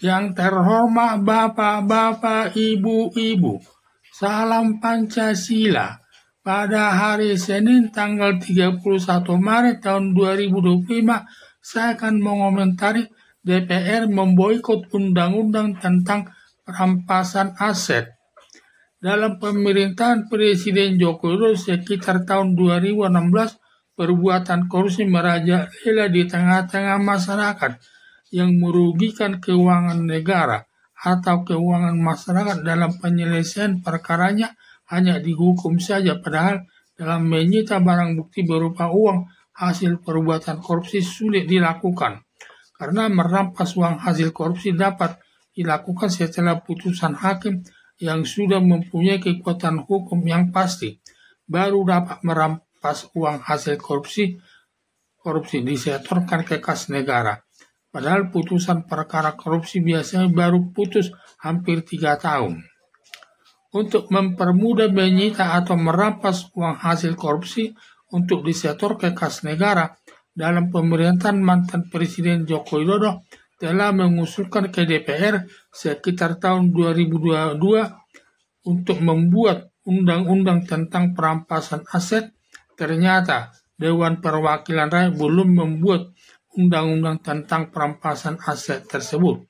Yang terhormat Bapak-bapak, Ibu-ibu, salam Pancasila. Pada hari Senin tanggal 31 Maret tahun 2025, saya akan mengomentari DPR memboikot undang-undang tentang perampasan aset. Dalam pemerintahan Presiden Joko Widodo sekitar tahun 2016, perbuatan korupsi merajalela di tengah-tengah masyarakat yang merugikan keuangan negara atau keuangan masyarakat. Dalam penyelesaian perkaranya hanya dihukum saja, padahal dalam menyita barang bukti berupa uang hasil perbuatan korupsi sulit dilakukan, karena merampas uang hasil korupsi dapat dilakukan setelah putusan hakim yang sudah mempunyai kekuatan hukum yang pasti. Baru dapat merampas uang hasil korupsi disetorkan ke kas negara. Padahal putusan perkara korupsi biasanya baru putus hampir 3 tahun. Untuk mempermudah menyita atau merampas uang hasil korupsi untuk disetor ke kas negara, dalam pemerintahan mantan Presiden Joko Widodo telah mengusulkan ke DPR sekitar tahun 2022 untuk membuat undang-undang tentang perampasan aset. Ternyata Dewan Perwakilan Rakyat belum membuat undang-undang tentang perampasan aset tersebut.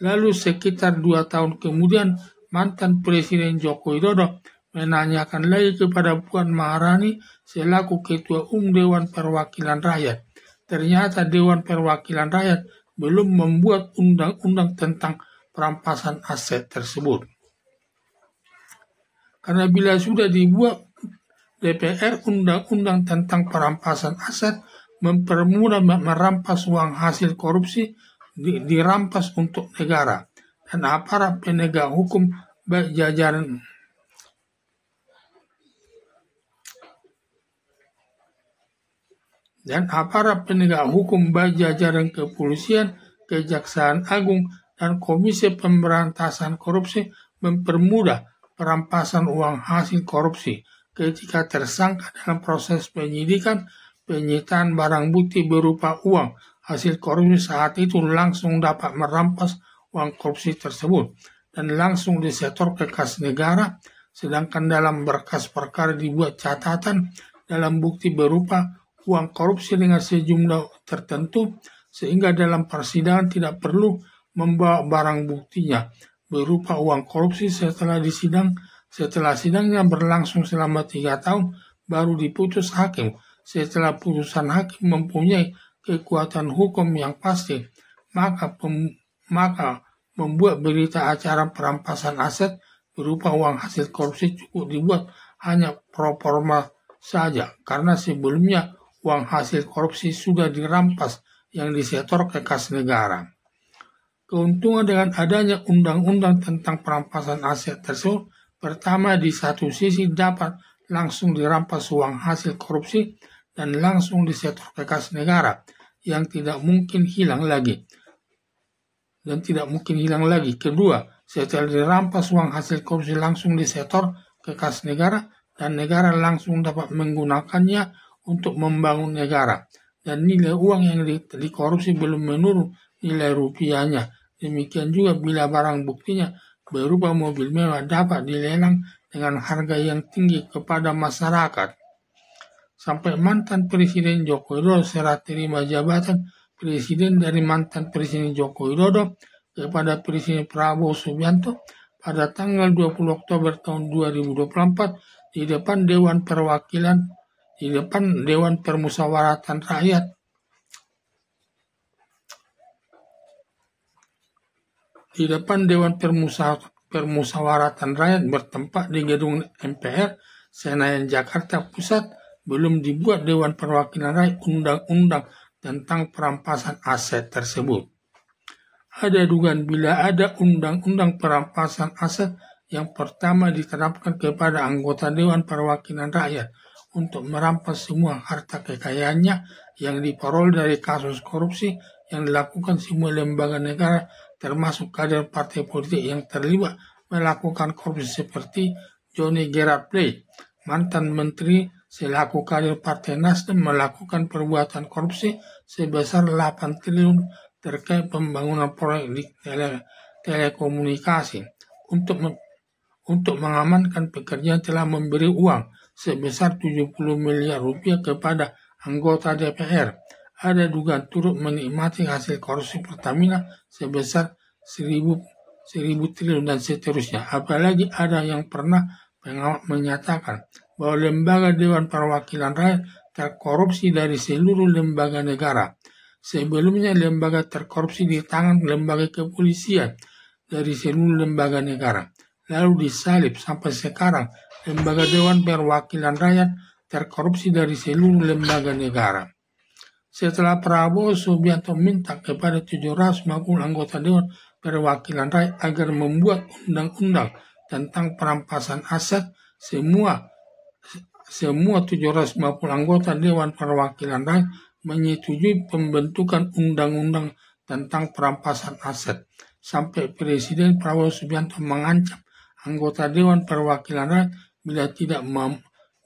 Lalu sekitar 2 tahun kemudian, mantan Presiden Joko Widodo menanyakan lagi kepada Puan Maharani selaku Ketua Umum Dewan Perwakilan Rakyat. Ternyata Dewan Perwakilan Rakyat belum membuat undang-undang tentang perampasan aset tersebut. Karena bila sudah dibuat DPR undang-undang tentang perampasan aset, mempermudah merampas uang hasil korupsi dirampas untuk negara dan aparat penegak hukum baik jajaran kepolisian, Kejaksaan Agung, dan Komisi Pemberantasan Korupsi mempermudah perampasan uang hasil korupsi ketika tersangka dalam proses penyidikan. Penyitaan barang bukti berupa uang hasil korupsi saat itu langsung dapat merampas uang korupsi tersebut dan langsung disetor ke kas negara, sedangkan dalam berkas perkara dibuat catatan dalam bukti berupa uang korupsi dengan sejumlah tertentu, sehingga dalam persidangan tidak perlu membawa barang buktinya berupa uang korupsi. Setelah sidangnya berlangsung selama 3 tahun, baru diputus hakim. Setelah putusan hakim mempunyai kekuatan hukum yang pasti, maka membuat berita acara perampasan aset berupa uang hasil korupsi cukup dibuat hanya pro forma saja, karena sebelumnya uang hasil korupsi sudah dirampas yang disetor ke kas negara. Keuntungan dengan adanya undang-undang tentang perampasan aset tersebut, pertama, di satu sisi dapat langsung dirampas uang hasil korupsi dan langsung disetor ke kas negara yang tidak mungkin hilang lagi. Kedua, setelah dirampas uang hasil korupsi langsung disetor ke kas negara dan negara langsung dapat menggunakannya untuk membangun negara. Dan nilai uang yang dikorupsi belum menurun nilai rupiahnya. Demikian juga bila barang buktinya berupa mobil mewah dapat dilelang dengan harga yang tinggi kepada masyarakat. Sampai mantan Presiden Joko Widodo serah terima jabatan Presiden dari mantan Presiden Joko Widodo kepada Presiden Prabowo Subianto pada tanggal 20 Oktober tahun 2024 di depan Dewan Permusyawaratan Rakyat bertempat di gedung MPR Senayan Jakarta Pusat. Belum dibuat Dewan Perwakilan Rakyat undang-undang tentang perampasan aset tersebut. Ada dugaan bila ada undang-undang perampasan aset, yang pertama diterapkan kepada anggota Dewan Perwakilan Rakyat untuk merampas semua harta kekayaannya yang diperoleh dari kasus korupsi yang dilakukan semua lembaga negara, termasuk kader partai politik yang terlibat melakukan korupsi seperti Johnny Gerard Plate, mantan menteri selaku kader Partai Nasdem, melakukan perbuatan korupsi sebesar 8 triliun terkait pembangunan proyek di telekomunikasi. Untuk mengamankan pekerjaan telah memberi uang sebesar 70 miliar rupiah kepada anggota DPR. Ada dugaan turut menikmati hasil korupsi Pertamina sebesar 1000 triliun dan seterusnya. Apalagi ada yang pernah pengamat menyatakan bahwa lembaga Dewan Perwakilan Rakyat terkorupsi dari seluruh lembaga negara. Sebelumnya lembaga terkorupsi di tangan lembaga kepolisian dari seluruh lembaga negara. Lalu disalib sampai sekarang lembaga Dewan Perwakilan Rakyat terkorupsi dari seluruh lembaga negara. Setelah Prabowo Subianto minta kepada 750 anggota Dewan Perwakilan Rakyat agar membuat undang-undang tentang perampasan aset, semua 750 anggota Dewan Perwakilan Rakyat menyetujui pembentukan undang-undang tentang perampasan aset. Sampai Presiden Prabowo Subianto mengancam anggota Dewan Perwakilan Rakyat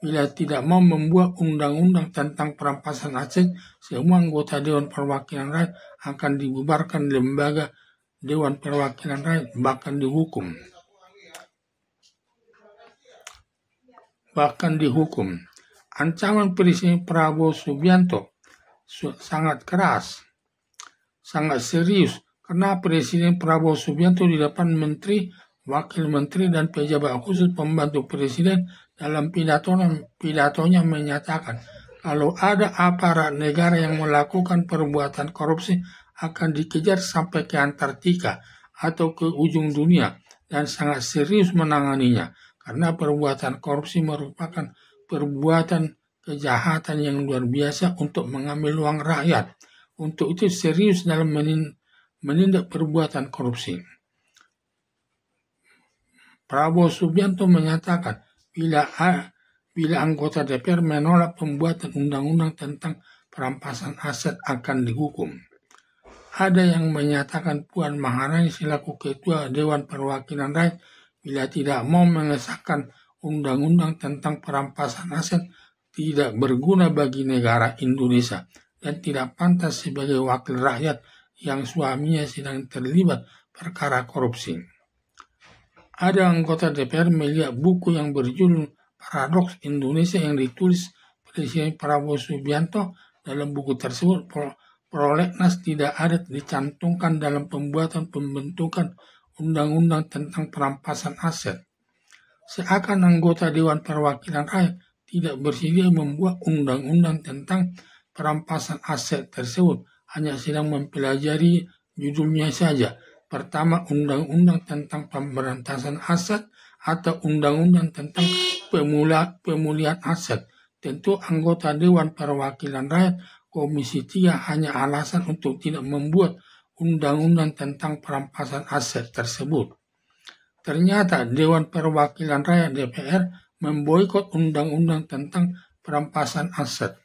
bila tidak mau membuat undang-undang tentang perampasan aset, semua anggota Dewan Perwakilan Rakyat akan dibubarkan lembaga Dewan Perwakilan Rakyat, bahkan dihukum. Ancaman Presiden Prabowo Subianto sangat keras, sangat serius, karena Presiden Prabowo Subianto di depan menteri, wakil menteri, dan pejabat khusus pembantu presiden dalam pidatonya menyatakan kalau ada aparat negara yang melakukan perbuatan korupsi akan dikejar sampai ke Antartika atau ke ujung dunia dan sangat serius menanganinya karena perbuatan korupsi merupakan perbuatan kejahatan yang luar biasa untuk mengambil uang rakyat. Untuk itu serius dalam menindak perbuatan korupsi. Prabowo Subianto menyatakan bila anggota DPR menolak pembuatan undang-undang tentang perampasan aset akan dihukum. Ada yang menyatakan Puan Maharani selaku Ketua Dewan Perwakilan Rakyat bila tidak mau mengesahkan undang-undang tentang perampasan aset tidak berguna bagi negara Indonesia dan tidak pantas sebagai wakil rakyat yang suaminya sedang terlibat perkara korupsi. Ada anggota DPR melihat buku yang berjudul Paradoks Indonesia yang ditulis Presiden Prabowo Subianto. Dalam buku tersebut, prolegnas tidak ada dicantumkan dalam pembentukan undang-undang tentang perampasan aset. Seakan anggota Dewan Perwakilan Rakyat tidak bersedia membuat undang-undang tentang perampasan aset tersebut, hanya sedang mempelajari judulnya saja. Pertama, undang-undang tentang pemberantasan aset atau undang-undang tentang pemulihan aset. Tentu anggota Dewan Perwakilan Rakyat Komisi 3 hanya alasan untuk tidak membuat undang-undang tentang perampasan aset tersebut. Ternyata Dewan Perwakilan Rakyat DPR memboikot undang-undang tentang perampasan aset.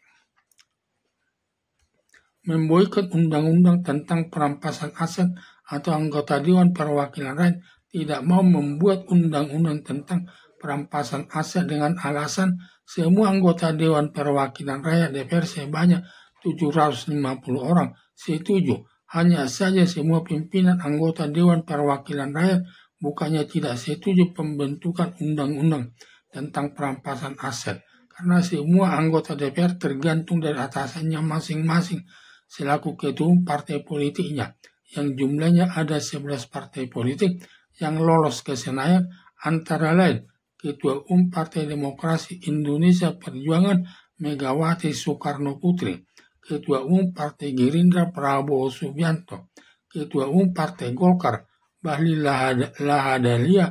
Memboikot undang-undang tentang perampasan aset atau anggota Dewan Perwakilan Rakyat tidak mau membuat undang-undang tentang perampasan aset dengan alasan semua anggota Dewan Perwakilan Rakyat DPR sebanyak 750 orang setuju. Hanya saja semua pimpinan anggota Dewan Perwakilan Rakyat bukannya tidak setuju pembentukan undang-undang tentang perampasan aset. Karena semua anggota DPR tergantung dari atasannya masing-masing selaku ketua partai politiknya, yang jumlahnya ada 11 partai politik yang lolos ke Senayan, antara lain Ketua Partai Demokrasi Indonesia Perjuangan Megawati Soekarno Putri, Ketua Partai Gerindra Prabowo Subianto, Ketua Partai Golkar Bahlil Lahadalia,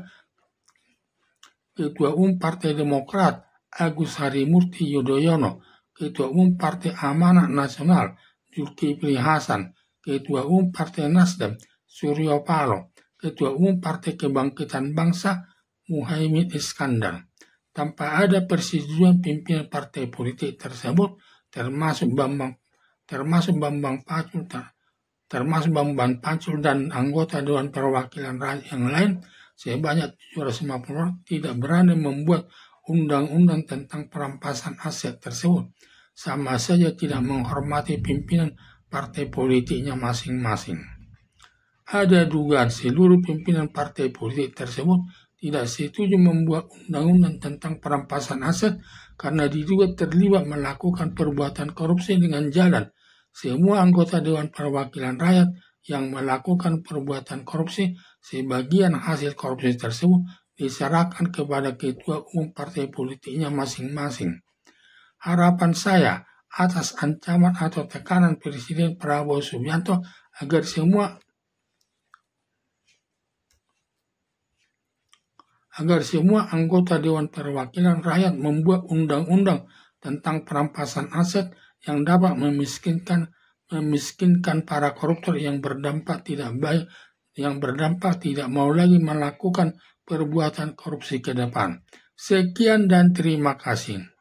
Ketua Partai Demokrat Agus Harimurti Yudhoyono, Ketua Partai Amanat Nasional Zulkifli Hasan, Ketua Partai Nasdem Suryo Paloh, Ketua Partai Kebangkitan Bangsa Muhaimin Iskandar. Tanpa ada persetujuan pimpinan partai politik tersebut, termasuk Bambang Pacul dan anggota Dewan Perwakilan Rakyat yang lain, sebanyak 750 orang tidak berani membuat undang-undang tentang perampasan aset tersebut. Sama saja tidak menghormati pimpinan partai politiknya masing-masing. Ada dugaan seluruh pimpinan partai politik tersebut tidak setuju membuat undang-undang tentang perampasan aset karena diduga terlibat melakukan perbuatan korupsi dengan jalan. Semua anggota Dewan Perwakilan Rakyat yang melakukan perbuatan korupsi, sebagian hasil korupsi tersebut diserahkan kepada ketua umum partai politiknya masing-masing. Harapan saya atas ancaman atau tekanan Presiden Prabowo Subianto agar semua anggota Dewan Perwakilan Rakyat membuat undang-undang tentang perampasan aset yang dapat memiskinkan para koruptor yang berdampak tidak mau lagi melakukan perbuatan korupsi ke depan. Sekian dan terima kasih.